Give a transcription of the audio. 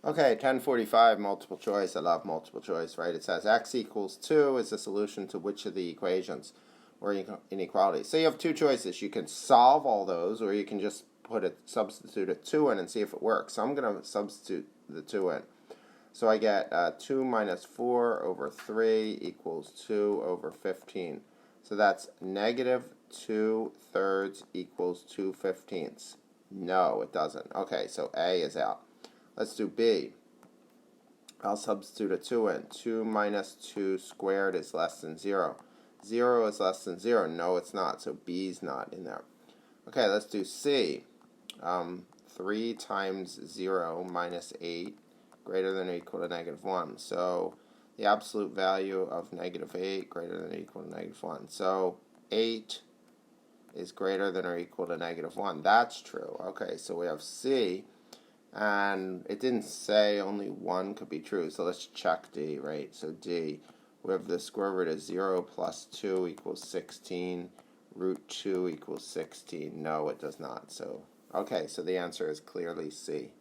Okay, 1045, multiple choice. I love multiple choice, right? It says x equals 2 is the solution to which of the equations or inequalities. So you have two choices. You can solve all those, or you can just substitute a 2 in and see if it works. So I'm going to substitute the 2 in. So I get 2 minus 4 over 3 equals 2 over 15. So that's negative 2/3 equals 2/15. No, it doesn't. Okay, so A is out. Let's do B. I'll substitute a 2 in. 2 minus 2 squared is less than 0. 0 is less than 0. No, it's not. So B's not in there. Okay, let's do C. 3 times 0 minus 8 greater than or equal to negative 1. So the absolute value of negative 8 greater than or equal to negative 1. So 8 is greater than or equal to negative 1. That's true. Okay, so we have C. And it didn't say only one could be true, so let's check D, right? So D, we have the square root of 0 plus 2 equals 16. Root 2 equals 16. No, it does not. So, okay, so the answer is clearly C.